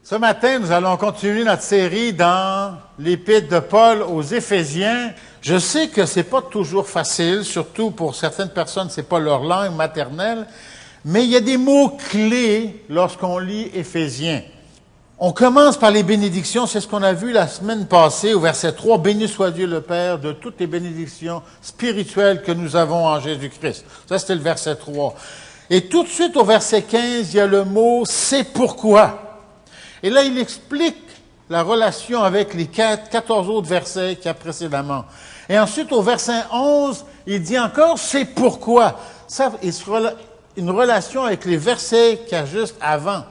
Ce matin, nous allons continuer notre série dans l'Épître de Paul aux Éphésiens. Je sais que c'est pas toujours facile, surtout pour certaines personnes, c'est pas leur langue maternelle, mais il y a des mots-clés lorsqu'on lit Éphésiens. On commence par les bénédictions, c'est ce qu'on a vu la semaine passée au verset 3. « Béni soit Dieu le Père de toutes les bénédictions spirituelles que nous avons en Jésus-Christ. » Ça, c'était le verset 3. Et tout de suite au verset 15, il y a le mot « c'est pourquoi ». Et là, il explique la relation avec les 14 autres versets qu'il y a précédemment. Et ensuite, au verset 11, il dit encore « c'est pourquoi ». Ça, une relation avec les versets qu'il y a juste avant.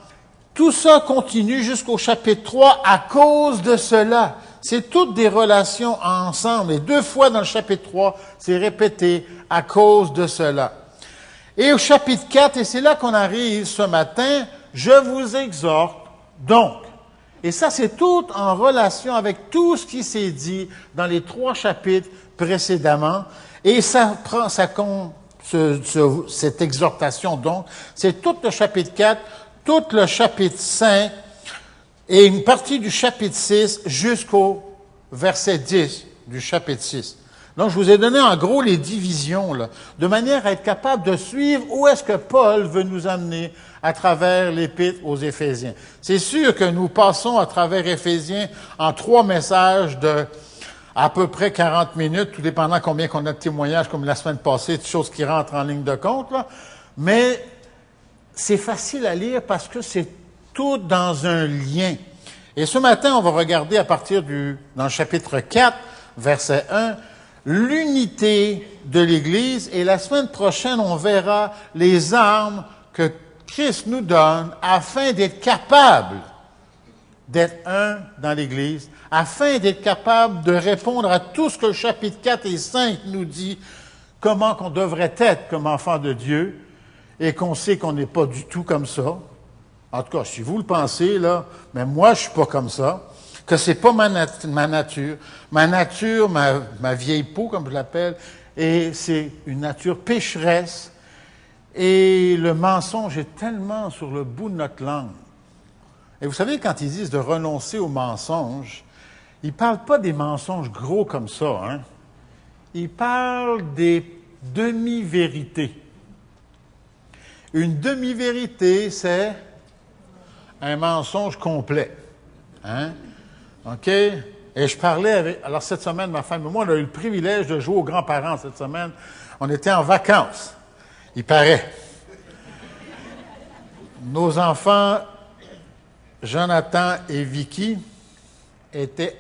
Tout ça continue jusqu'au chapitre 3 à cause de cela. C'est toutes des relations ensemble. Et 2 fois dans le chapitre 3, c'est répété à cause de cela. Et au chapitre 4, et c'est là qu'on arrive ce matin, je vous exhorte donc. Et ça, c'est tout en relation avec tout ce qui s'est dit dans les 3 chapitres précédemment. Et ça prend, cette exhortation donc, c'est tout le chapitre 4, tout le chapitre 5 et une partie du chapitre 6 jusqu'au verset 10 du chapitre 6. Donc, je vous ai donné en gros les divisions, là, de manière à être capable de suivre où est-ce que Paul veut nous amener à travers l'Épître aux Éphésiens. C'est sûr que nous passons à travers Éphésiens en 3 messages de à peu près 40 minutes, tout dépendant combien qu'on a de témoignages, comme la semaine passée, de choses qui rentrent en ligne de compte, là. Mais c'est facile à lire parce que c'est tout dans un lien. Et ce matin, on va regarder à partir dans le chapitre 4, verset 1, l'unité de l'Église. Et la semaine prochaine, on verra les armes que Christ nous donne afin d'être capable d'être un dans l'Église, afin d'être capable de répondre à tout ce que le chapitre 4 et 5 nous dit, comment qu'on devrait être comme enfant de Dieu, et qu'on sait qu'on n'est pas du tout comme ça. En tout cas, si vous le pensez, là, mais moi, je suis pas comme ça, que c'est pas ma nature. Ma nature, ma vieille peau, comme je l'appelle, et c'est une nature pécheresse. Et le mensonge est tellement sur le bout de notre langue. Et vous savez, quand ils disent de renoncer au mensonge, ils parlent pas des mensonges gros comme ça, hein. Ils parlent des demi-vérités. Une demi-vérité, c'est un mensonge complet. Hein? OK? Et je parlais avec... Alors, cette semaine, ma femme et moi, on a eu le privilège de jouer aux grands-parents cette semaine. On était en vacances. Il paraît. Nos enfants, Jonathan et Vicky, étaient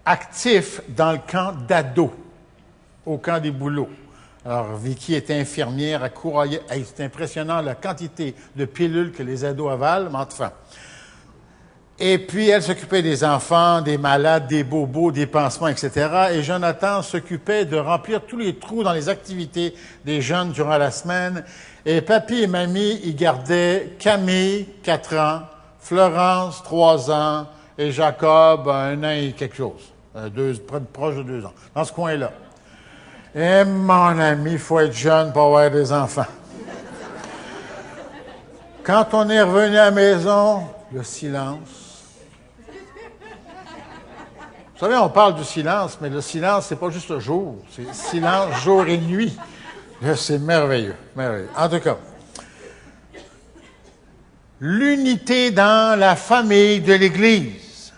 actifs dans le camp d'ados, au camp des bouleaux. Alors, Vicky était infirmière, elle courait. Hey, c'est impressionnant la quantité de pilules que les ados avalent, mais enfin. Et puis, elle s'occupait des enfants, des malades, des bobos, des pansements, etc. Et Jonathan s'occupait de remplir tous les trous dans les activités des jeunes durant la semaine. Et papy et mamie, ils gardaient Camille, 4 ans, Florence, 3 ans, et Jacob, 1 an et quelque chose. Proche de 2 ans. Dans ce coin-là. Eh, mon ami, il faut être jeune pour avoir des enfants. Quand on est revenu à la maison, le silence. Vous savez, on parle du silence, mais le silence, c'est pas juste le jour. C'est silence jour et nuit. C'est merveilleux, merveilleux. En tout cas, l'unité dans la famille de l'Église.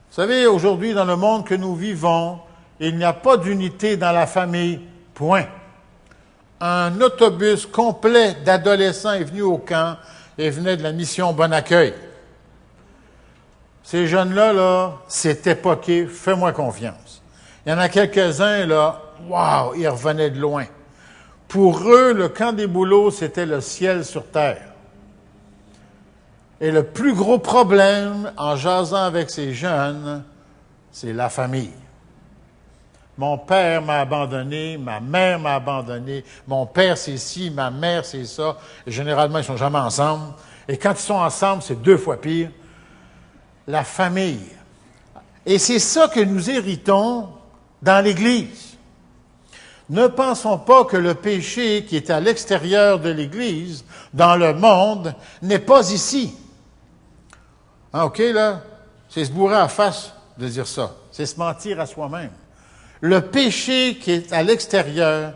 Vous savez, aujourd'hui, dans le monde que nous vivons, il n'y a pas d'unité dans la famille, point. Un autobus complet d'adolescents est venu au camp et venait de la mission Bon Accueil. Ces jeunes-là, là, c'est époqué, fais-moi confiance. Il y en a quelques-uns, là, wow, ils revenaient de loin. Pour eux, le camp des bouleaux, c'était le ciel sur terre. Et le plus gros problème, en jasant avec ces jeunes, c'est la famille. Mon père m'a abandonné, ma mère m'a abandonné, mon père c'est ci, ma mère c'est ça. Et généralement, ils sont jamais ensemble. Et quand ils sont ensemble, c'est 2 fois pire. La famille. Et c'est ça que nous héritons dans l'Église. Ne pensons pas que le péché qui est à l'extérieur de l'Église, dans le monde, n'est pas ici. Ah, OK, là, c'est se bourrer à face de dire ça. C'est se mentir à soi-même. Le péché qui est à l'extérieur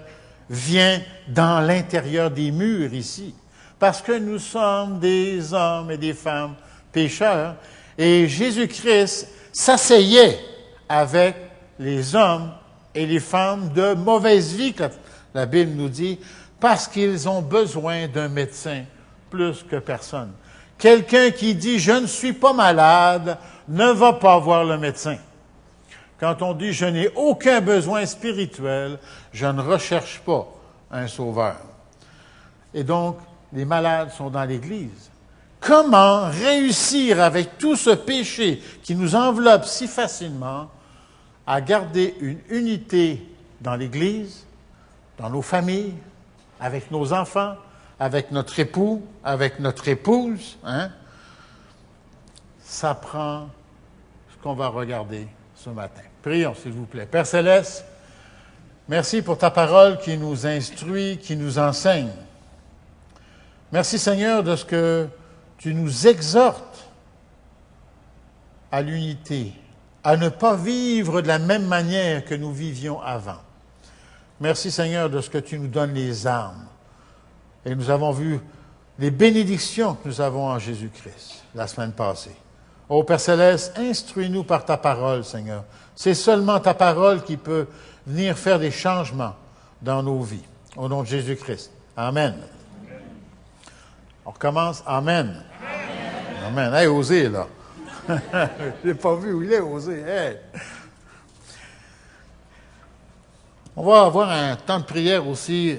vient dans l'intérieur des murs ici. Parce que nous sommes des hommes et des femmes pécheurs. Et Jésus-Christ s'asseyait avec les hommes et les femmes de mauvaise vie, que la Bible nous dit, parce qu'ils ont besoin d'un médecin plus que personne. Quelqu'un qui dit « je ne suis pas malade » ne va pas voir le médecin. Quand on dit « je n'ai aucun besoin spirituel », je ne recherche pas un sauveur. Et donc, les malades sont dans l'Église. Comment réussir avec tout ce péché qui nous enveloppe si facilement à garder une unité dans l'Église, dans nos familles, avec nos enfants, avec notre époux, avec notre épouse, hein? Ça prend ce qu'on va regarder ce matin. Prions, s'il vous plaît. Père Céleste, merci pour ta parole qui nous instruit, qui nous enseigne. Merci, Seigneur, de ce que tu nous exhortes à l'unité, à ne pas vivre de la même manière que nous vivions avant. Merci, Seigneur, de ce que tu nous donnes les armes. Et nous avons vu les bénédictions que nous avons en Jésus-Christ la semaine passée. Ô Père Céleste, instruis-nous par ta parole, Seigneur. C'est seulement ta parole qui peut venir faire des changements dans nos vies. Au nom de Jésus-Christ. Amen. On recommence. Amen. Amen. Amen. Hey, Osée, là. Je n'ai pas vu où il est, Osée. Hey. On va avoir un temps de prière aussi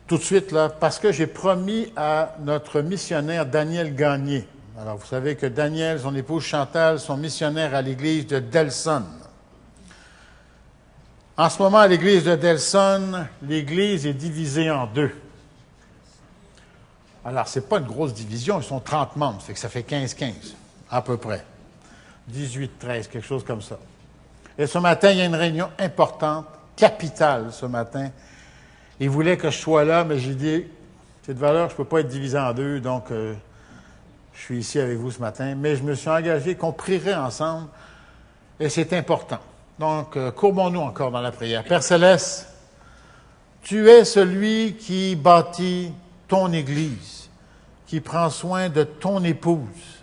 tout de suite, là, parce que j'ai promis à notre missionnaire Daniel Gagné. Alors, vous savez que Daniel, son épouse Chantal, sont missionnaires à l'église de Delson. En ce moment, à l'église de Delson, l'église est divisée en deux. Alors, ce n'est pas une grosse division, ils sont 30 membres, ça fait 15-15, à peu près. 18-13, quelque chose comme ça. Et ce matin, il y a une réunion importante, capitale ce matin. Il voulait que je sois là, mais j'ai dit, c'est de valeur, je ne peux pas être divisé en deux, donc je suis ici avec vous ce matin. Mais je me suis engagé qu'on prierait ensemble, et c'est important. Donc, courbons-nous encore dans la prière. Père Céleste, tu es celui qui bâtit ton Église, qui prend soin de ton épouse.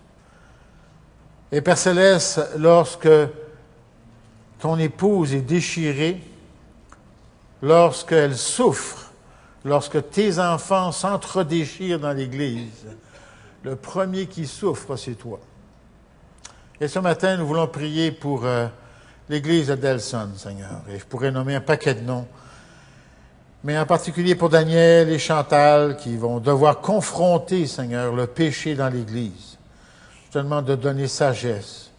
Et Père Céleste, lorsque ton épouse est déchirée, lorsqu'elle souffre, lorsque tes enfants s'entre-déchirent dans l'Église, le premier qui souffre, c'est toi. Et ce matin, nous voulons prier pour l'Église de Delson, Seigneur. Et je pourrais nommer un paquet de noms, mais en particulier pour Daniel et Chantal, qui vont devoir confronter, Seigneur, le péché dans l'Église. Je te demande de donner sagesse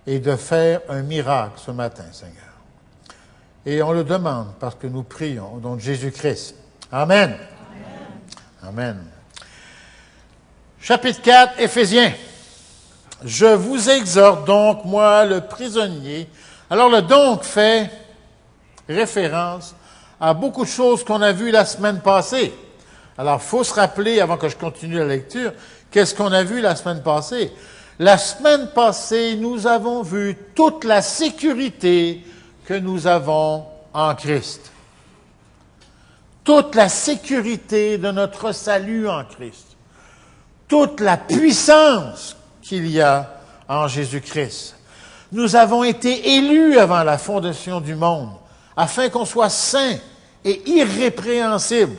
et de faire un miracle ce matin, Seigneur. Et on le demande parce que nous prions au nom de Jésus-Christ. Amen. Amen. Amen. Chapitre 4, Éphésiens. Je vous exhorte donc, moi, le prisonnier. Alors, le donc fait référence à beaucoup de choses qu'on a vues la semaine passée. Alors, il faut se rappeler, avant que je continue la lecture, qu'est-ce qu'on a vu la semaine passée. La semaine passée, nous avons vu toute la sécurité que nous avons en Christ. Toute la sécurité de notre salut en Christ. Toute la puissance qu'il y a en Jésus-Christ. Nous avons été élus avant la fondation du monde, afin qu'on soit saints et irrépréhensibles.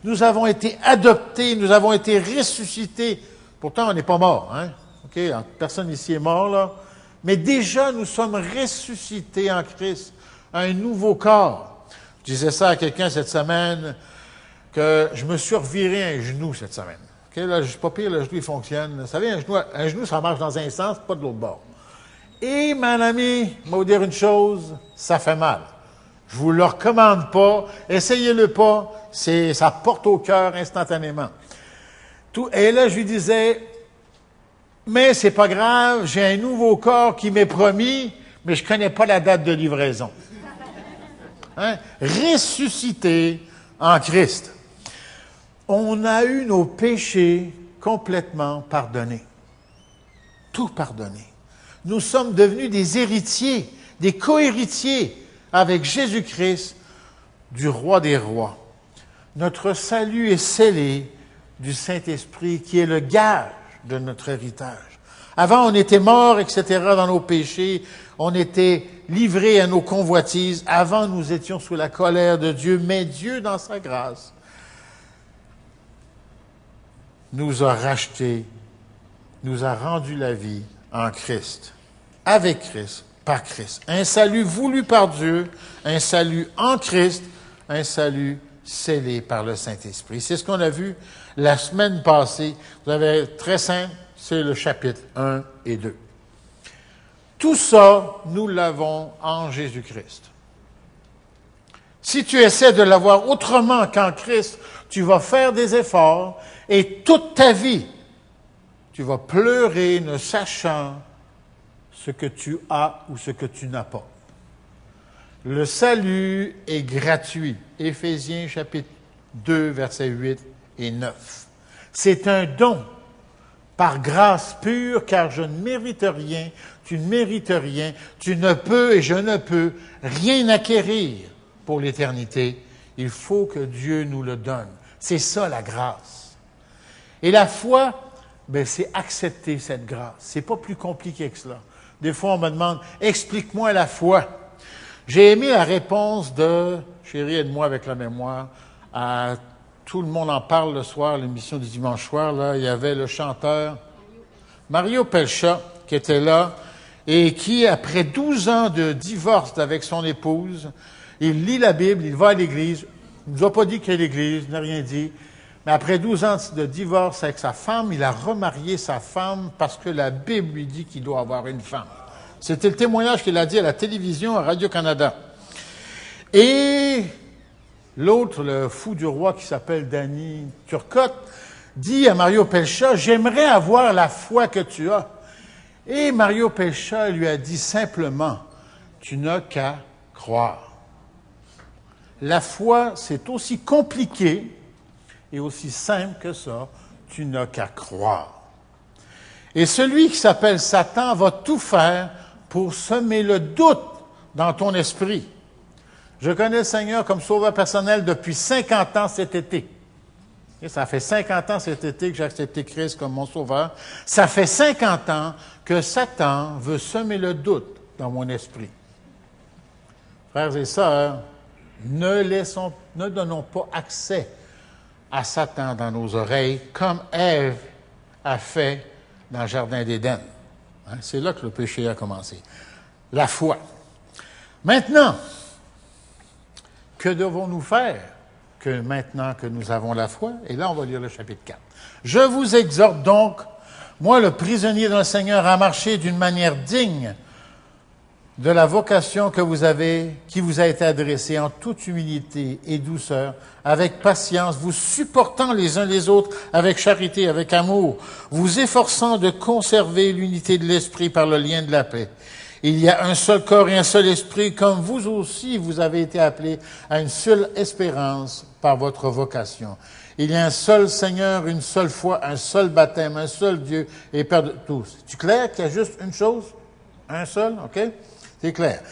Nous avons été adoptés, nous avons été ressuscités. Pourtant, on n'est pas mort, hein? OK? Personne ici est mort, là. Mais déjà, nous sommes ressuscités en Christ, un nouveau corps. Je disais ça à quelqu'un cette semaine, que je me suis reviré un genou cette semaine. OK? Là, je suis pas pire, le genou, il fonctionne. Vous savez, un genou, ça marche dans un sens, pas de l'autre bord. Et, mon ami, je vais vous dire une chose, ça fait mal. Je vous le recommande pas, essayez-le pas, ça porte au cœur instantanément. Et là, je lui disais, mais c'est pas grave, j'ai un nouveau corps qui m'est promis, mais je connais pas la date de livraison. Hein? Ressuscité en Christ. On a eu nos péchés complètement pardonnés. tout pardonné. Nous sommes devenus des héritiers, des co-héritiers avec Jésus-Christ, du Roi des rois. Notre salut est scellé du Saint-Esprit qui est le gage de notre héritage. Avant, on était morts, etc., dans nos péchés. On était livrés à nos convoitises. Avant, nous étions sous la colère de Dieu. Mais Dieu, dans sa grâce, nous a rachetés, nous a rendu la vie en Christ, avec Christ, par Christ. Un salut voulu par Dieu, un salut en Christ, un salut scellé par le Saint-Esprit. C'est ce qu'on a vu la semaine passée. Vous avez très simple, c'est le chapitre 1 et 2. Tout ça, nous l'avons en Jésus-Christ. Si tu essaies de l'avoir autrement qu'en Christ, tu vas faire des efforts et toute ta vie, tu vas pleurer ne sachant ce que tu as ou ce que tu n'as pas. Le salut est gratuit. Éphésiens chapitre 2, versets 8 et 9. C'est un don par grâce pure, car je ne mérite rien, tu ne mérites rien, tu ne peux et je ne peux rien acquérir pour l'éternité. Il faut que Dieu nous le donne. C'est ça la grâce. Et la foi, c'est accepter cette grâce. C'est pas plus compliqué que cela. Des fois, on me demande, explique-moi la foi. J'ai aimé la réponse de, chérie, aide-moi avec la mémoire, tout le monde en parle le soir, l'émission du dimanche soir, là, il y avait le chanteur Mario Pelcha qui était là et qui, après 12 ans de divorce avec son épouse, il lit la Bible, il va à l'église, il ne nous a pas dit quelle église, il n'a rien dit, mais après 12 ans de divorce avec sa femme, il a remarié sa femme parce que la Bible lui dit qu'il doit avoir une femme. C'était le témoignage qu'il a dit à la télévision, à Radio-Canada. Et l'autre, le fou du roi qui s'appelle Danny Turcotte, dit à Mario Pelcha, « J'aimerais avoir la foi que tu as. » Et Mario Pelcha lui a dit simplement, « Tu n'as qu'à croire. » La foi, c'est aussi compliqué et aussi simple que ça. Tu n'as qu'à croire. Et celui qui s'appelle Satan va tout faire pour semer le doute dans ton esprit. Je connais le Seigneur comme sauveur personnel depuis 50 ans cet été. Et ça fait 50 ans cet été que j'ai accepté Christ comme mon sauveur. Ça fait 50 ans que Satan veut semer le doute dans mon esprit. Frères et sœurs, ne donnons pas accès à Satan dans nos oreilles comme Ève a fait dans le Jardin d'Éden. C'est là que le péché a commencé. La foi. Maintenant, que devons-nous faire que maintenant que nous avons la foi? Et là, on va lire le chapitre 4. « Je vous exhorte donc, moi le prisonnier dans le Seigneur, à marcher d'une manière digne de la vocation que vous avez, qui vous a été adressée en toute humilité et douceur, avec patience, vous supportant les uns les autres avec charité, avec amour, vous efforçant de conserver l'unité de l'esprit par le lien de la paix. Il y a un seul corps et un seul esprit, comme vous aussi vous avez été appelés à une seule espérance par votre vocation. Il y a un seul Seigneur, une seule foi, un seul baptême, un seul Dieu et Père de tous. C'est clair qu'il y a juste une chose? Un seul, OK? C'est clair.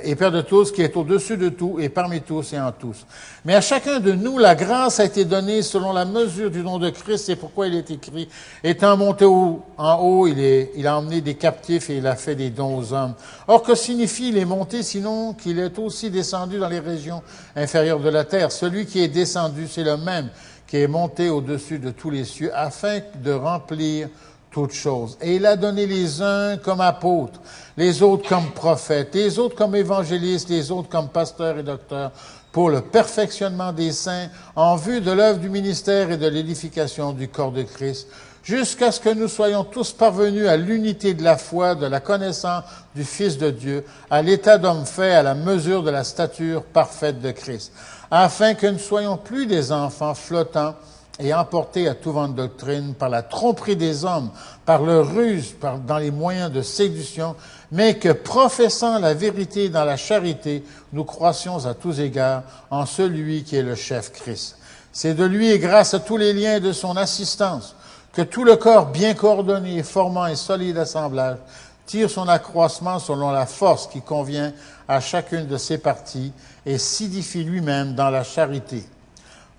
Et Père de tous, qui est au-dessus de tout, et parmi tous et en tous. Mais à chacun de nous, la grâce a été donnée selon la mesure du nom de Christ. C'est pourquoi il est écrit, étant monté en haut, il a emmené des captifs et il a fait des dons aux hommes. Or, que signifie il est monté, sinon qu'il est aussi descendu dans les régions inférieures de la terre? Celui qui est descendu, c'est le même qui est monté au-dessus de tous les cieux, afin de remplir toutes choses. Et il a donné les uns comme apôtres, les autres comme prophètes, les autres comme évangélistes, les autres comme pasteurs et docteurs, pour le perfectionnement des saints, en vue de l'œuvre du ministère et de l'édification du corps de Christ, jusqu'à ce que nous soyons tous parvenus à l'unité de la foi, de la connaissance du Fils de Dieu, à l'état d'homme fait, à la mesure de la stature parfaite de Christ, afin que nous ne soyons plus des enfants flottants, et emportés à tout vent de doctrine par la tromperie des hommes, par leur ruse, dans les moyens de séduction, mais que, professant la vérité dans la charité, nous croissions à tous égards en celui qui est le chef Christ. C'est de lui et grâce à tous les liens de son assistance que tout le corps bien coordonné, formant un solide assemblage, tire son accroissement selon la force qui convient à chacune de ses parties et s'édifie lui-même dans la charité.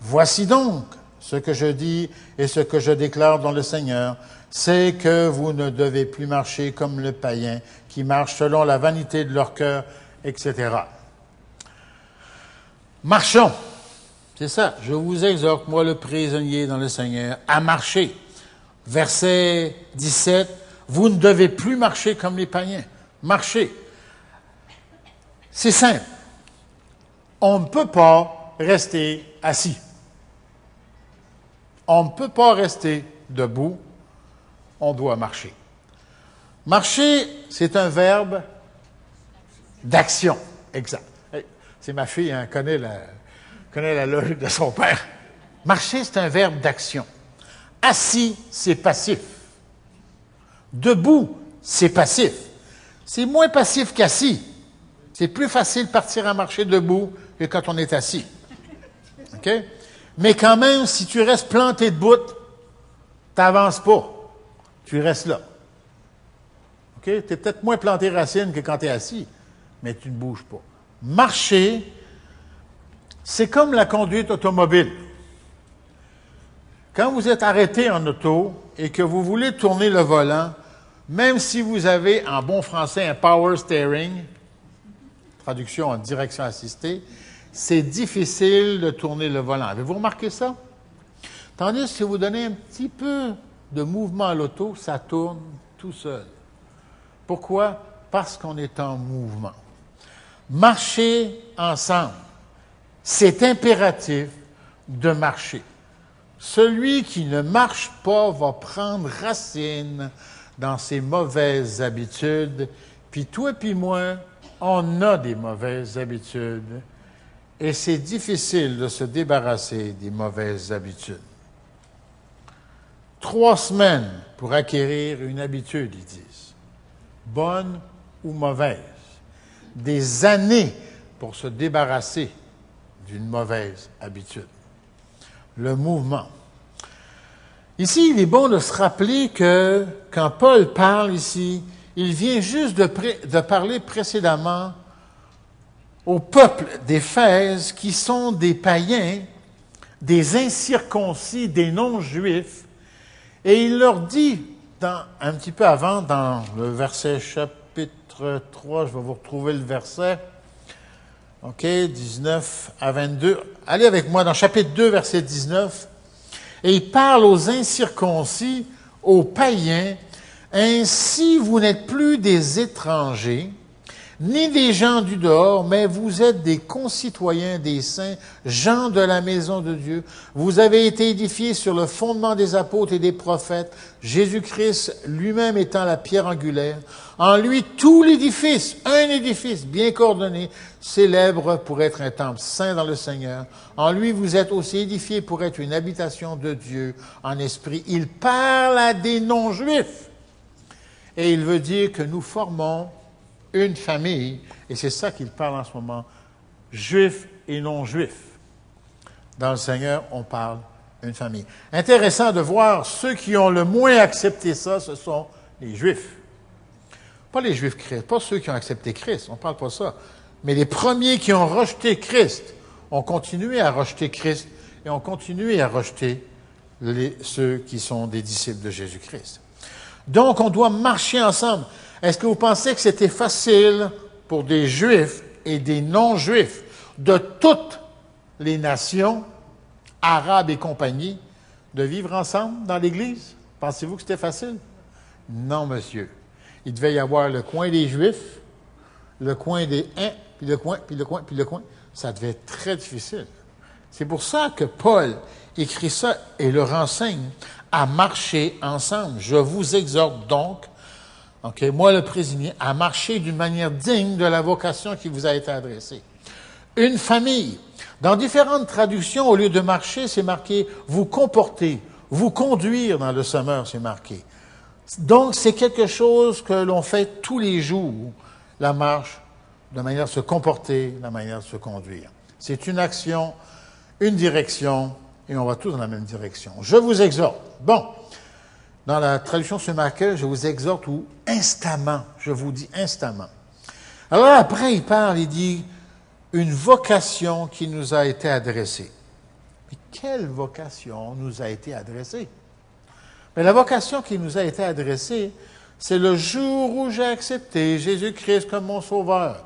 Voici donc ce que je dis et ce que je déclare dans le Seigneur, c'est que vous ne devez plus marcher comme le païen qui marche selon la vanité de leur cœur, etc. Marchons. C'est ça. Je vous exhorte, moi le prisonnier dans le Seigneur, à marcher. Verset 17. Vous ne devez plus marcher comme les païens. Marchez. C'est simple. On ne peut pas rester assis. On ne peut pas rester debout. On doit marcher. Marcher, c'est un verbe d'action. Exact. C'est ma fille, hein, connaît la logique de son père. Marcher, c'est un verbe d'action. Assis, c'est passif. Debout, c'est passif. C'est moins passif qu'assis. C'est plus facile de partir à marcher debout que quand on est assis. OK? Mais quand même, si tu restes planté debout, tu n'avances pas. Tu restes là. OK? Tu es peut-être moins planté racine que quand tu es assis, mais tu ne bouges pas. Marcher, c'est comme la conduite automobile. Quand vous êtes arrêté en auto et que vous voulez tourner le volant, même si vous avez, en bon français, un power steering, traduction en direction assistée, c'est difficile de tourner le volant. Avez-vous remarqué ça? Tandis que si vous donnez un petit peu de mouvement à l'auto, ça tourne tout seul. Pourquoi? Parce qu'on est en mouvement. Marcher ensemble, c'est impératif de marcher. Celui qui ne marche pas va prendre racine dans ses mauvaises habitudes, puis toi puis moi, on a des mauvaises habitudes, et c'est difficile de se débarrasser des mauvaises habitudes. 3 semaines pour acquérir une habitude, ils disent, bonne ou mauvaise. Des années pour se débarrasser d'une mauvaise habitude. Le mouvement. Ici, il est bon de se rappeler que quand Paul parle ici, il vient juste de parler précédemment au peuple d'Éphèse qui sont des païens, des incirconcis, des non-juifs, et il leur dit, un petit peu avant, dans le verset chapitre 3, je vais vous retrouver le verset, OK, 19 à 22. Allez avec moi dans chapitre 2, verset 19. Et il parle aux incirconcis, aux païens. Ainsi, vous n'êtes plus des étrangers, ni des gens du dehors, mais vous êtes des concitoyens des saints, gens de la maison de Dieu. Vous avez été édifiés sur le fondement des apôtres et des prophètes, Jésus-Christ lui-même étant la pierre angulaire. En lui, tout l'édifice, un édifice bien coordonné, célèbre pour être un temple saint dans le Seigneur. En lui, vous êtes aussi édifiés pour être une habitation de Dieu en esprit. Il parle à des non-juifs. Et il veut dire que nous formons une famille, et c'est ça qu'il parle en ce moment, juifs et non-juifs. Dans le Seigneur, on parle une famille. Intéressant de voir ceux qui ont le moins accepté ça, ce sont les Juifs. Pas les Juifs Christ, pas ceux qui ont accepté Christ, on ne parle pas de ça. Mais les premiers qui ont rejeté Christ ont continué à rejeter Christ et ont continué à rejeter ceux qui sont des disciples de Jésus-Christ. Donc, on doit marcher ensemble. Est-ce que vous pensez que c'était facile pour des Juifs et des non-Juifs de toutes les nations, arabes et compagnie, de vivre ensemble dans l'Église? Pensez-vous que c'était facile? Non, monsieur. Il devait y avoir le coin des Juifs, le coin des puis le coin, puis le coin, puis le coin. Ça devait être très difficile. C'est pour ça que Paul écrit ça et le renseigne à marcher ensemble. Je vous exhorte donc, OK, moi le prisonnier, à marcher d'une manière digne de la vocation qui vous a été adressée. Une famille. Dans différentes traductions, au lieu de marcher, c'est marqué vous comporter, vous conduire dans le Sommeur, c'est marqué. Donc, c'est quelque chose que l'on fait tous les jours, la marche, la manière de se comporter, la manière de se conduire. C'est une action, une direction, et on va tous dans la même direction. Je vous exhorte. Bon, Dans la traduction sur Marqueur, je vous exhorte, ou instamment, je vous dis instamment. Alors là, après, il parle, il dit, une vocation qui nous a été adressée. Mais quelle vocation nous a été adressée? Mais la vocation qui nous a été adressée, c'est le jour où j'ai accepté Jésus-Christ comme mon sauveur.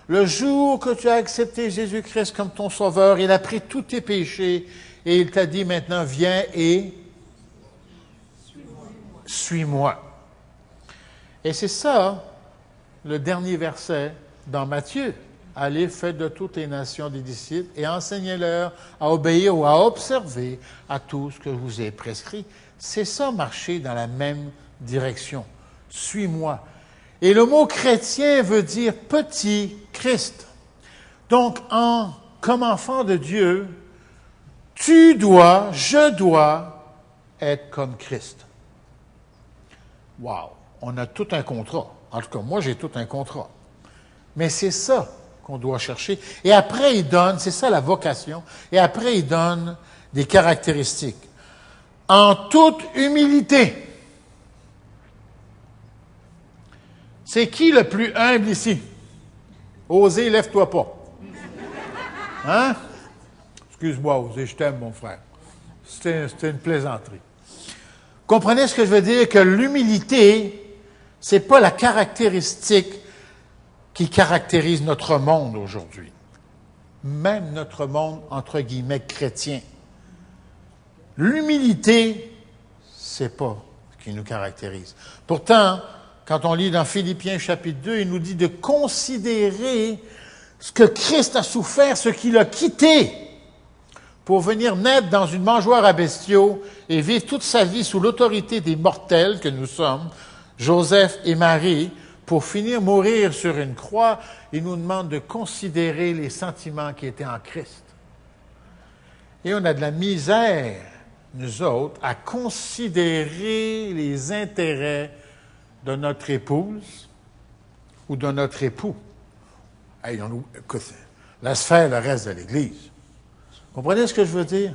Le jour que tu as accepté Jésus-Christ comme ton sauveur, il a pris tous tes péchés et il t'a dit maintenant, viens et suis-moi. Et c'est ça, le dernier verset dans Matthieu. Allez, faites de toutes les nations des disciples et enseignez-leur à obéir ou à observer à tout ce que je vous ai prescrit. C'est ça, marcher dans la même direction. Suis-moi. Et le mot chrétien veut dire petit Christ. Donc, comme enfant de Dieu, je dois être comme Christ. Wow! On a tout un contrat. En tout cas, moi, j'ai tout un contrat. Mais c'est ça qu'on doit chercher. Et après, il donne, c'est ça la vocation, et après, il donne des caractéristiques. En toute humilité. C'est qui le plus humble ici? Osez, lève-toi pas. Hein? Excuse-moi, Osez, je t'aime, mon frère. C'était une plaisanterie. Comprenez ce que je veux dire? Que l'humilité, c'est pas la caractéristique qui caractérise notre monde aujourd'hui. Même notre monde, entre guillemets, chrétien. L'humilité, c'est pas ce qui nous caractérise. Pourtant, quand on lit dans Philippiens chapitre 2, il nous dit de considérer ce que Christ a souffert, ce qu'il a quitté pour venir naître dans une mangeoire à bestiaux et vivre toute sa vie sous l'autorité des mortels que nous sommes, Joseph et Marie, pour finir mourir sur une croix. Il nous demande de considérer les sentiments qui étaient en Christ. Et on a de la misère, nous autres, à considérer les intérêts de notre épouse ou de notre époux. Hey, écoute, laisse faire le reste de l'Église. Comprenez ce que je veux dire?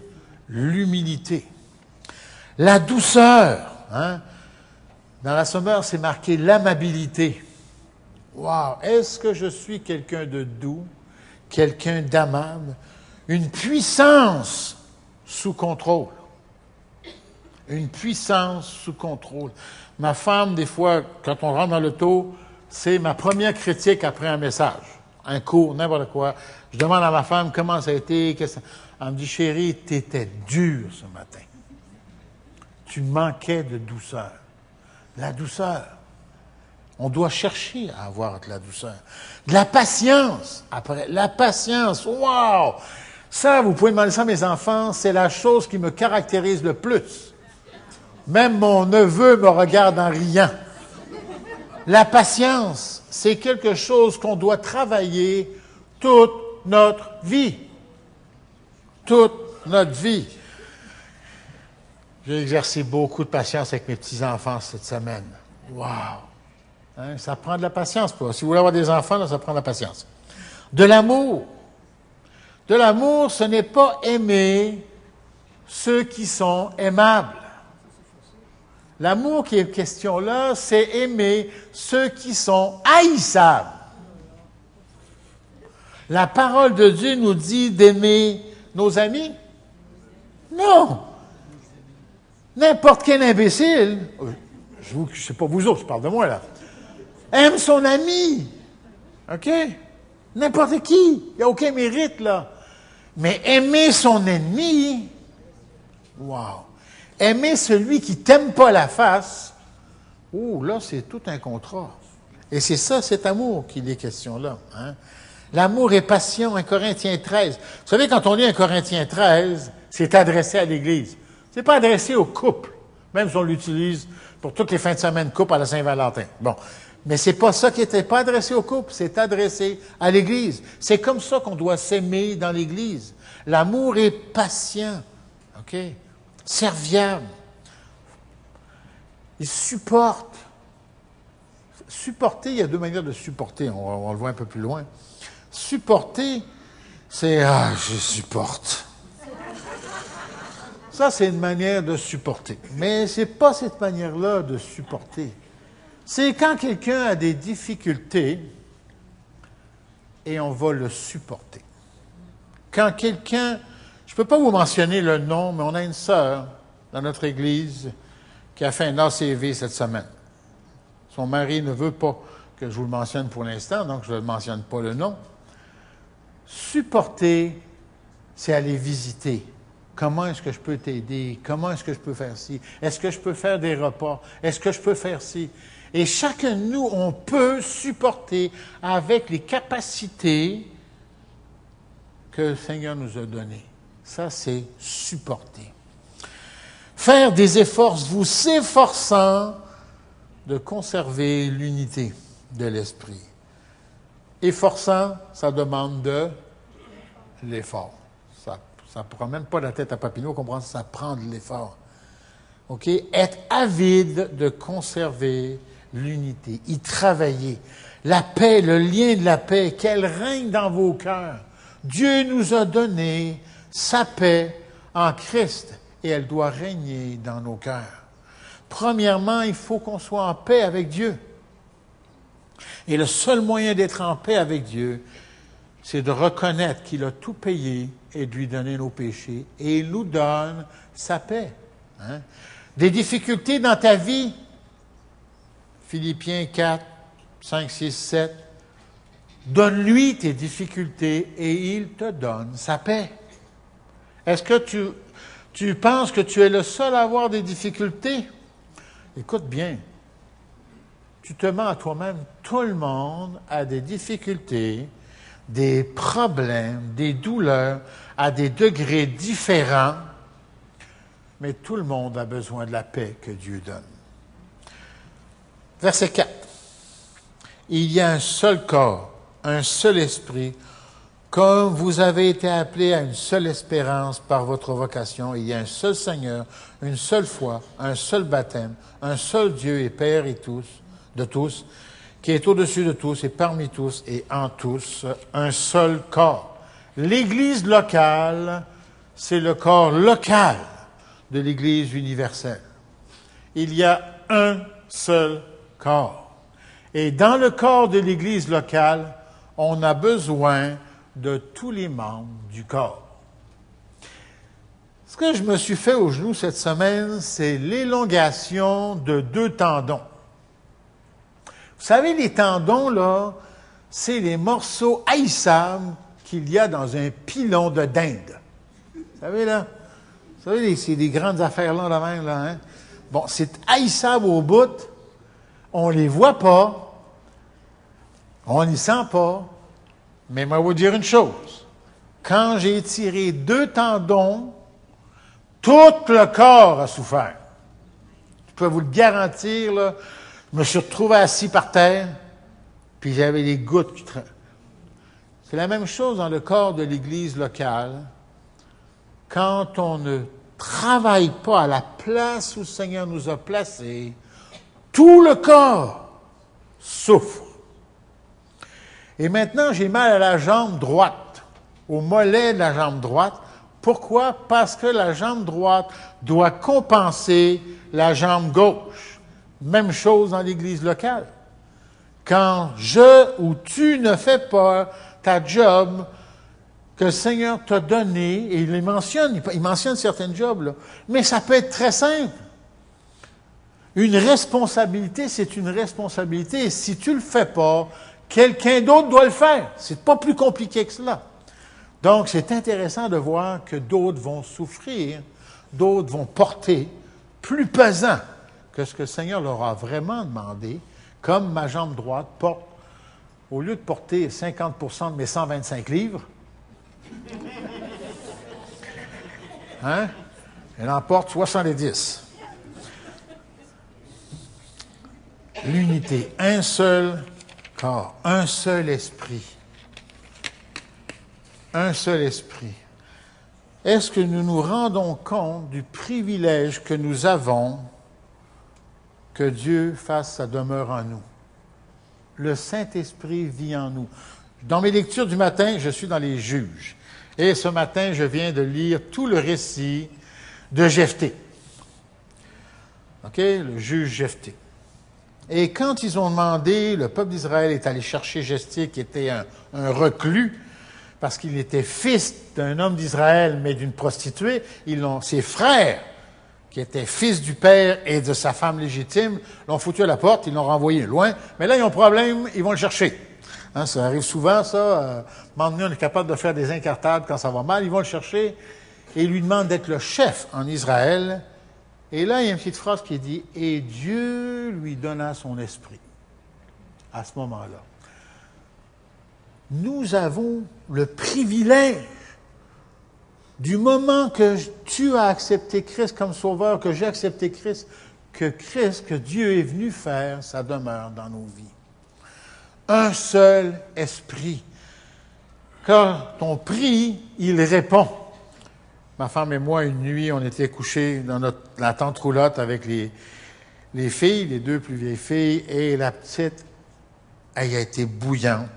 L'humilité. La douceur. Hein? Dans la Sommeur, c'est marqué l'amabilité. Wow! Est-ce que je suis quelqu'un de doux, quelqu'un d'amable? Une puissance sous contrôle. Une puissance sous contrôle. Ma femme, des fois, quand on rentre dans l'auto, c'est ma première critique après un message. Un cours, n'importe quoi. Je demande à ma femme comment ça a été. Elle me dit, chérie, tu étais dur ce matin. Tu manquais de douceur. La douceur. On doit chercher à avoir de la douceur. De la patience. Après, la patience. Wow! Ça, vous pouvez demander ça à mes enfants, c'est la chose qui me caractérise le plus. Même mon neveu me regarde en riant. La patience, c'est quelque chose qu'on doit travailler toute notre vie. Toute notre vie. J'ai exercé beaucoup de patience avec mes petits-enfants cette semaine. Wow! Hein, ça prend de la patience. Si vous voulez avoir des enfants, là, ça prend de la patience. De l'amour. De l'amour, ce n'est pas aimer ceux qui sont aimables. L'amour qui est question là, c'est aimer ceux qui sont haïssables. La parole de Dieu nous dit d'aimer nos amis? Non! N'importe quel imbécile, je ne sais pas vous autres, je parle de moi là, aime son ami. OK? N'importe qui. Il n'y a aucun mérite là. Mais aimer son ennemi, wow! Aimer celui qui ne t'aime pas la face, oh, là, c'est tout un contrat. Et c'est ça, cet amour qu'il est question là. Hein? L'amour et passion, 1 Corinthiens 13. Vous savez, quand on lit 1 Corinthiens 13, c'est adressé à l'Église. C'est pas adressé au couple, même si on l'utilise pour toutes les fins de semaine couple à la Saint-Valentin. Bon. Mais c'est pas ça qui n'était pas adressé au couple, c'est adressé à l'Église. C'est comme ça qu'on doit s'aimer dans l'Église. L'amour est patient, OK? Serviable. Il supporte. Supporter, il y a deux manières de supporter, on le voit un peu plus loin. Supporter, c'est « Ah, je supporte ». Ça, c'est une manière de supporter. Mais ce n'est pas cette manière-là de supporter. C'est quand quelqu'un a des difficultés et on va le supporter. Quand quelqu'un, je ne peux pas vous mentionner le nom, mais on a une sœur dans notre église qui a fait un ACV cette semaine. Son mari ne veut pas que je vous le mentionne pour l'instant, donc je ne mentionne pas le nom. Supporter, c'est aller visiter. Comment est-ce que je peux t'aider? Comment est-ce que je peux faire ci? Est-ce que je peux faire des repas? Est-ce que je peux faire ci? Et chacun de nous, on peut supporter avec les capacités que le Seigneur nous a données. Ça, c'est supporter. Faire des efforts, vous s'efforçant de conserver l'unité de l'esprit. Efforçant, ça demande de l'effort. Ça ne prend même pas la tête à Papineau, comprendre, ça prend de l'effort. OK? Être avide de conserver l'unité, y travailler. La paix, le lien de la paix, qu'elle règne dans vos cœurs. Dieu nous a donné sa paix en Christ et elle doit régner dans nos cœurs. Premièrement, il faut qu'on soit en paix avec Dieu. Et le seul moyen d'être en paix avec Dieu, c'est de reconnaître qu'il a tout payé et de lui donner nos péchés. Et il nous donne sa paix. Hein? Des difficultés dans ta vie, Philippiens 4, 5, 6, 7, donne-lui tes difficultés et il te donne sa paix. Est-ce que tu penses que tu es le seul à avoir des difficultés? Écoute bien, tu te mens à toi-même, tout le monde a des difficultés, des problèmes, des douleurs à des degrés différents, mais tout le monde a besoin de la paix que Dieu donne. Verset 4. Il y a un seul corps, un seul esprit, comme vous avez été appelés à une seule espérance par votre vocation. Il y a un seul Seigneur, une seule foi, un seul baptême, un seul Dieu et Père et tous, de tous, qui est au-dessus de tous et parmi tous et en tous, un seul corps. L'Église locale, c'est le corps local de l'Église universelle. Il y a un seul corps. Et dans le corps de l'Église locale, on a besoin de tous les membres du corps. Ce que je me suis fait au genou cette semaine, c'est l'élongation de 2 tendons. Vous savez, les tendons, là, c'est les morceaux haïssables qu'il y a dans un pilon de dinde. Vous savez, là? Vous savez, c'est des grandes affaires là, même, là, hein? Bon, c'est haïssable au bout. On ne les voit pas. On n'y sent pas. Mais moi, je vais vous dire une chose. Quand j'ai tiré 2 tendons, tout le corps a souffert. Je peux vous le garantir, là. Je me suis retrouvé assis par terre, puis j'avais les gouttes qui C'est la même chose dans le corps de l'Église locale. Quand on ne travaille pas à la place où le Seigneur nous a placés, tout le corps souffre. Et maintenant, j'ai mal à la jambe droite, au mollet de la jambe droite. Pourquoi? Parce que la jambe droite doit compenser la jambe gauche. Même chose dans l'Église locale. Quand je ou tu ne fais pas ta job que le Seigneur t'a donné, et il mentionne certains jobs, là, mais ça peut être très simple. Une responsabilité, c'est une responsabilité, et si tu ne le fais pas, quelqu'un d'autre doit le faire. C'est pas plus compliqué que cela. Donc, c'est intéressant de voir que d'autres vont souffrir, d'autres vont porter plus pesant que ce que le Seigneur leur a vraiment demandé, comme ma jambe droite porte, au lieu de porter 50% de mes 125 livres, hein, elle en porte 70. L'unité, un seul corps, un seul esprit. Un seul esprit. Est-ce que nous nous rendons compte du privilège que nous avons que Dieu fasse sa demeure en nous? Le Saint-Esprit vit en nous. Dans mes lectures du matin, je suis dans les Juges. Et ce matin, je viens de lire tout le récit de Jephthé. OK? Le juge Jephthé. Et quand ils ont demandé, le peuple d'Israël est allé chercher Jephthé, qui était un reclus, parce qu'il était fils d'un homme d'Israël, mais d'une prostituée. Ses frères, qui étaient fils du père et de sa femme légitime, l'ont foutu à la porte, ils l'ont renvoyé loin. Mais là, ils ont un problème, ils vont le chercher. Hein, ça arrive souvent, ça. Maintenant, on est capable de faire des incartades quand ça va mal. Ils vont le chercher et ils lui demandent d'être le chef en Israël. Et là, il y a une petite phrase qui dit « Et Dieu lui donna son esprit » à ce moment-là. Nous avons le privilège, du moment que tu as accepté Christ comme sauveur, que j'ai accepté Christ, que Dieu est venu faire sa demeure dans nos vies. Un seul esprit. Quand on prie, il répond. Ma femme et moi, une nuit, on était couchés dans la tente roulotte avec les filles, les deux plus vieilles filles, et la petite, elle a été bouillante.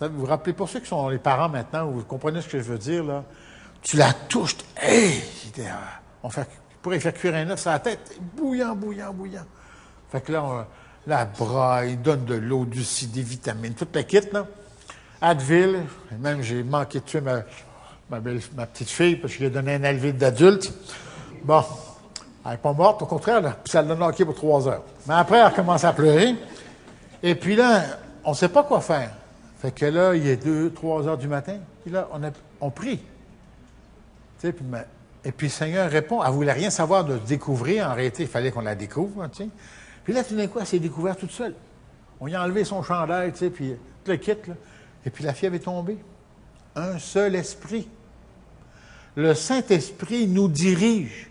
Vous vous rappelez, pour ceux qui sont les parents maintenant, vous comprenez ce que je veux dire, là? Tu la touches, hey! On pourrait faire cuire un œuf sur la tête, bouillant. Fait que là, la braille, donne de l'eau, du ci, des vitamines, toute la kit, là. Advil, même j'ai manqué de tuer ma petite fille, parce que je lui ai donné un Advil d'adulte. Bon, elle n'est pas morte, au contraire, là, puis ça l'a knocké pour 3 heures. Mais après, elle a commencé à pleurer. Et puis là, on ne sait pas quoi faire. Fait que là, il est 2-3 heures du matin, puis là, on prie. Tu sais, et puis le Seigneur répond. Elle ne voulait rien savoir de découvrir. En réalité, il fallait qu'on la découvre, hein, tu sais. Puis là, tout d'un coup, elle s'est découverte toute seule. On y a enlevé son chandail, tu sais, puis tout le kit, là. Et puis la fille avait tombé. Un seul esprit. Le Saint-Esprit nous dirige.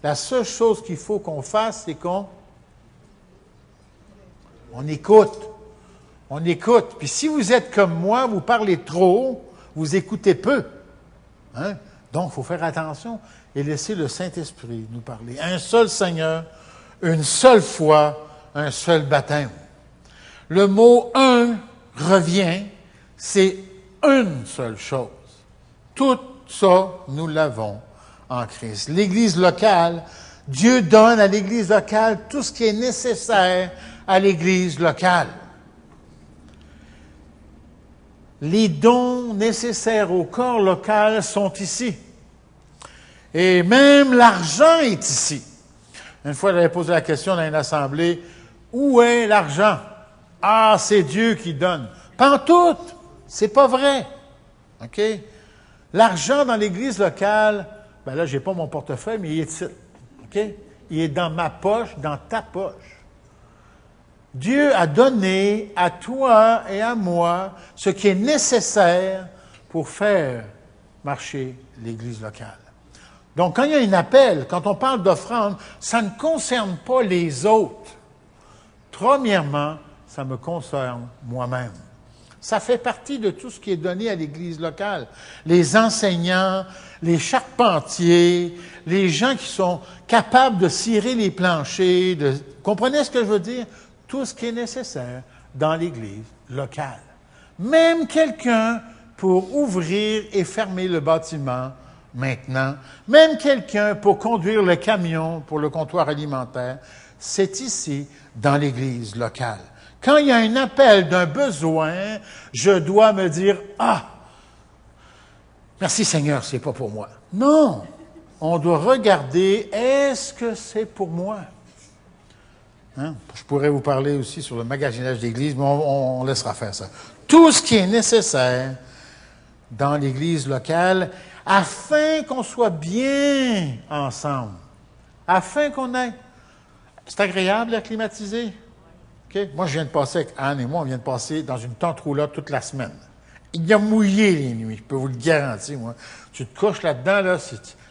La seule chose qu'il faut qu'on fasse, c'est qu'on écoute. On écoute. Puis si vous êtes comme moi, vous parlez trop, vous écoutez peu. Hein? Donc, il faut faire attention et laisser le Saint-Esprit nous parler. Un seul Seigneur, une seule foi, un seul baptême. Le mot « un » revient, c'est une seule chose. Tout ça, nous l'avons en Christ. L'Église locale, Dieu donne à l'Église locale tout ce qui est nécessaire à l'Église locale. Les dons nécessaires au corps local sont ici. Et même l'argent est ici. Une fois, j'avais posé la question dans une assemblée, où est l'argent? Ah, c'est Dieu qui donne. Pantoute! C'est pas vrai. OK? L'argent dans l'Église locale, ben là, j'ai pas mon portefeuille, mais il est ici. OK? Il est dans ma poche, dans ta poche. Dieu a donné à toi et à moi ce qui est nécessaire pour faire marcher l'Église locale. Donc, quand il y a un appel, quand on parle d'offrande, ça ne concerne pas les autres. Premièrement, ça me concerne moi-même. Ça fait partie de tout ce qui est donné à l'Église locale. Les enseignants, les charpentiers, les gens qui sont capables de cirer les planchers, comprenez ce que je veux dire? Tout ce qui est nécessaire dans l'Église locale. Même quelqu'un pour ouvrir et fermer le bâtiment maintenant, même quelqu'un pour conduire le camion pour le comptoir alimentaire, c'est ici, dans l'Église locale. Quand il y a un appel d'un besoin, je dois me dire « Ah, merci Seigneur, c'est pas pour moi. » Non, on doit regarder « Est-ce que c'est pour moi? » Hein? Je pourrais vous parler aussi sur le magasinage d'église, mais on laissera faire ça. Tout ce qui est nécessaire dans l'église locale, afin qu'on soit bien ensemble, afin qu'on ait... C'est agréable à climatiser? Okay? Moi, je viens de passer avec Anne et moi, on vient de passer dans une tente roulotte toute la semaine. Il y a mouillé les nuits, je peux vous le garantir, moi. Tu te couches là-dedans, là,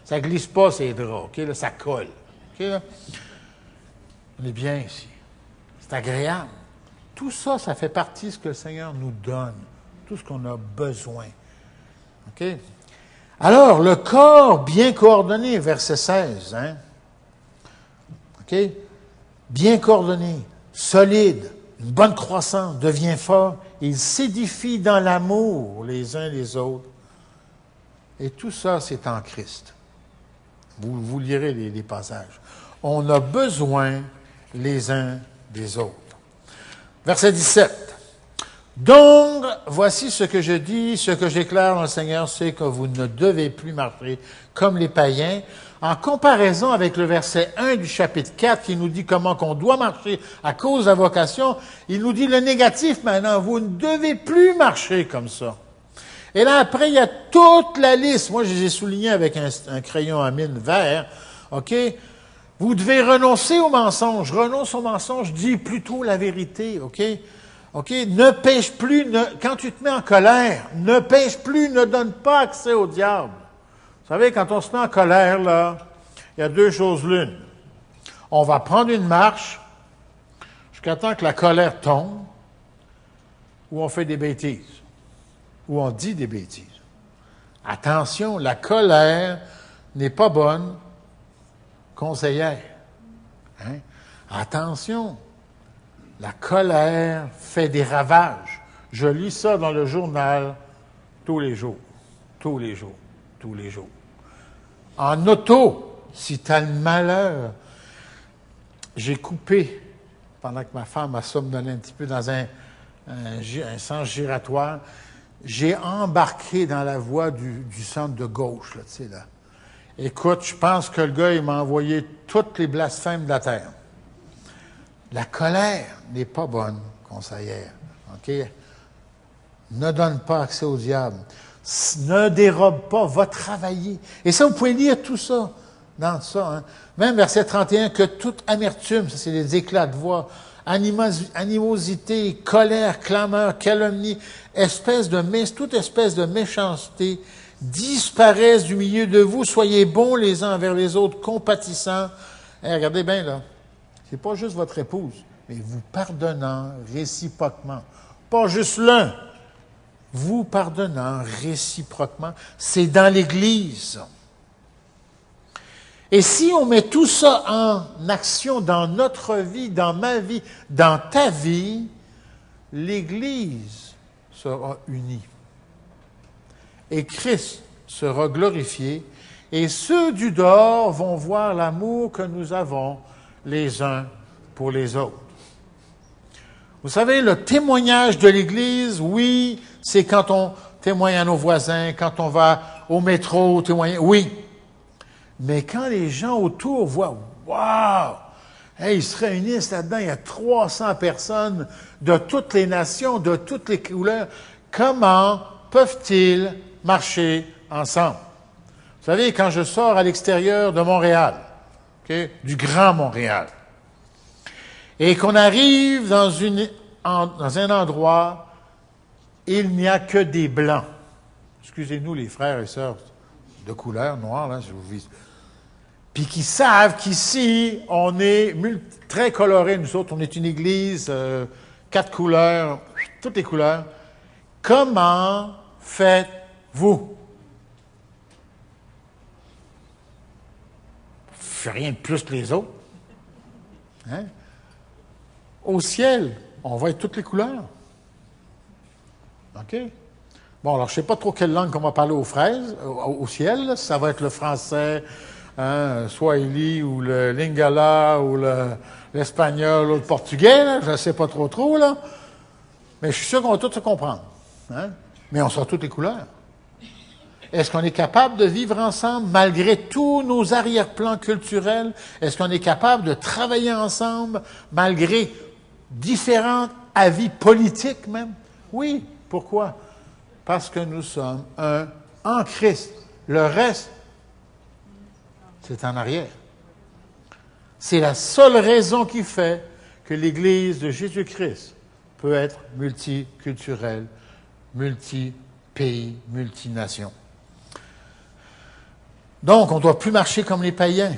ça glisse pas ces draps, okay? Là, ça colle. Okay, là? On est bien ici. C'est agréable. Tout ça, ça fait partie de ce que le Seigneur nous donne. Tout ce qu'on a besoin. OK? Alors, le corps bien coordonné, verset 16. Hein? OK? Bien coordonné, solide, une bonne croissance, devient fort. Il s'édifie dans l'amour les uns les autres. Et tout ça, c'est en Christ. Vous lirez les passages. On a besoin les uns des autres. Verset 17. Donc, voici ce que je dis, ce que j'éclaire dans le Seigneur, c'est que vous ne devez plus marcher comme les païens. En comparaison avec le verset 1 du chapitre 4 qui nous dit comment qu'on doit marcher à cause de la vocation, il nous dit le négatif maintenant, vous ne devez plus marcher comme ça. Et là, après, il y a toute la liste. Moi, je les ai soulignés avec un crayon à mine vert. OK? Vous devez renoncer au mensonge. Renonce au mensonge, dis plutôt la vérité. OK? OK? Ne pêche plus. Quand tu te mets en colère, ne pêche plus, ne donne pas accès au diable. Vous savez, quand on se met en colère, là, il y a deux choses l'une. On va prendre une marche jusqu'à temps que la colère tombe, ou on fait des bêtises, ou on dit des bêtises. Attention, la colère n'est pas bonne conseillère. Hein? Attention, la colère fait des ravages. Je lis ça dans le journal tous les jours, tous les jours, tous les jours. En auto, si tu as le malheur, j'ai coupé, pendant que ma femme a somnolé un petit peu dans un sens giratoire, j'ai embarqué dans la voie du centre de gauche, là, tu sais, là. Écoute, je pense que le gars, il m'a envoyé toutes les blasphèmes de la terre. La colère n'est pas bonne conseillère, OK? Ne donne pas accès au diable. Ne dérobe pas, va travailler. Et ça, vous pouvez lire tout ça dans ça. Hein? Même verset 31, que toute amertume, ça c'est des éclats de voix, animosité, colère, clameur, calomnie, toute espèce de méchanceté, disparaissent du milieu de vous. Soyez bons les uns envers les autres, compatissants. Hey, regardez bien là, c'est pas juste votre épouse, mais vous pardonnant réciproquement. Pas juste l'un. Vous pardonnant réciproquement, c'est dans l'Église. Et si on met tout ça en action dans notre vie, dans ma vie, dans ta vie, l'Église sera unie. Et Christ sera glorifié, et ceux du dehors vont voir l'amour que nous avons les uns pour les autres. Vous savez, le témoignage de l'Église, oui, c'est quand on témoigne à nos voisins, quand on va au métro témoigner, oui. Mais quand les gens autour voient, waouh, hey, ils se réunissent là-dedans, il y a 300 personnes de toutes les nations, de toutes les couleurs, comment peuvent-ils marcher ensemble? Vous savez, quand je sors à l'extérieur de Montréal, okay, du Grand Montréal, et qu'on arrive dans un endroit, il n'y a que des blancs. Excusez-nous les frères et sœurs de couleur noire, là, je vous vise. Puis qui savent qu'ici, on est très colorés, nous autres, on est une église, 4 couleurs, toutes les couleurs. Comment faites-vous? Faites rien de plus que les autres. Hein? Au ciel, on va être toutes les couleurs. OK? Bon, alors, je ne sais pas trop quelle langue on va parler aux fraises, au ciel. Là. Ça va être le français, hein, Swahili, ou le Lingala, ou l'espagnol, ou le portugais. Là. Je ne sais pas trop, là. Mais je suis sûr qu'on va tous se comprendre. Hein? Mais on sort toutes les couleurs. Est-ce qu'on est capable de vivre ensemble malgré tous nos arrière-plans culturels? Est-ce qu'on est capable de travailler ensemble malgré différents avis politiques même? Oui. Pourquoi? Parce que nous sommes un en Christ. Le reste, c'est en arrière. C'est la seule raison qui fait que l'Église de Jésus-Christ peut être multiculturelle, multi-pays, multination. Donc, on ne doit plus marcher comme les païens.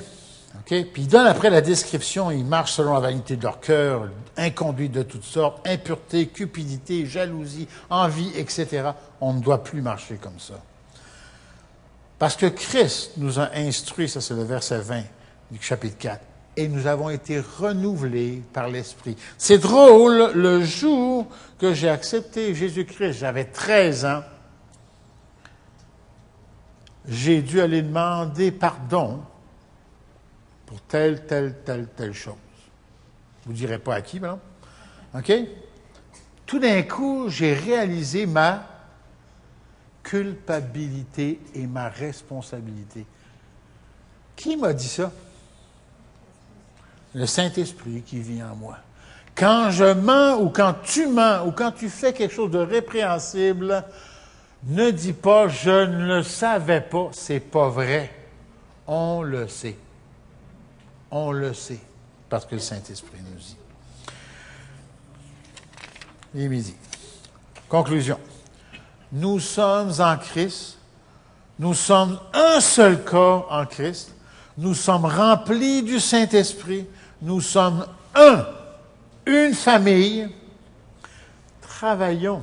Okay? Puis il donne après la description, ils marchent selon la vanité de leur cœur, inconduite de toutes sortes, impureté, cupidité, jalousie, envie, etc. On ne doit plus marcher comme ça. Parce que Christ nous a instruits, ça c'est le verset 20 du chapitre 4, et nous avons été renouvelés par l'Esprit. C'est drôle, le jour que j'ai accepté Jésus-Christ, j'avais 13 ans, j'ai dû aller demander pardon pour telle chose. Vous ne direz pas à qui, maintenant. OK? Tout d'un coup, j'ai réalisé ma culpabilité et ma responsabilité. Qui m'a dit ça? Le Saint-Esprit qui vit en moi. Quand je mens ou quand tu fais quelque chose de répréhensible, ne dis pas « je ne le savais pas », c'est pas vrai. On le sait. On le sait, parce que le Saint-Esprit nous dit. Il est midi. Conclusion. Nous sommes en Christ. Nous sommes un seul corps en Christ. Nous sommes remplis du Saint-Esprit. Nous sommes une famille. Travaillons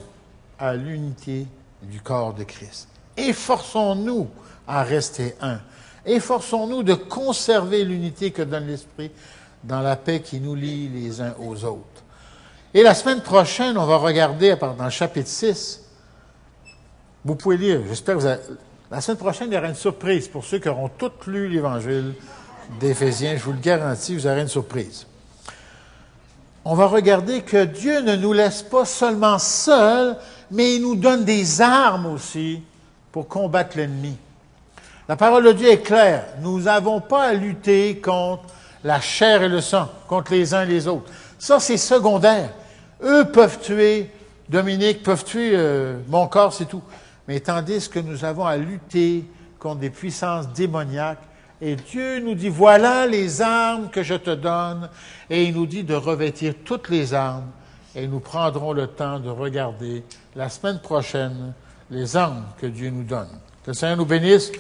à l'unité du corps de Christ. Efforçons-nous à rester un. Efforçons-nous de conserver l'unité que donne l'Esprit dans la paix qui nous lie les uns aux autres. Et la semaine prochaine, on va regarder dans le chapitre 6. Vous pouvez lire, j'espère que vous avez... La semaine prochaine, il y aura une surprise pour ceux qui auront tous lu l'Évangile d'Éphésiens. Je vous le garantis, vous aurez une surprise. On va regarder que Dieu ne nous laisse pas seulement seuls, mais il nous donne des armes aussi pour combattre l'ennemi. La parole de Dieu est claire. Nous n'avons pas à lutter contre la chair et le sang, contre les uns et les autres. Ça, c'est secondaire. Eux peuvent tuer, Dominique, peuvent tuer mon corps, c'est tout. Mais tandis que nous avons à lutter contre des puissances démoniaques, et Dieu nous dit, voilà les armes que je te donne, et il nous dit de revêtir toutes les armes, et nous prendrons le temps de regarder la semaine prochaine les armes que Dieu nous donne. Que le Seigneur nous bénisse.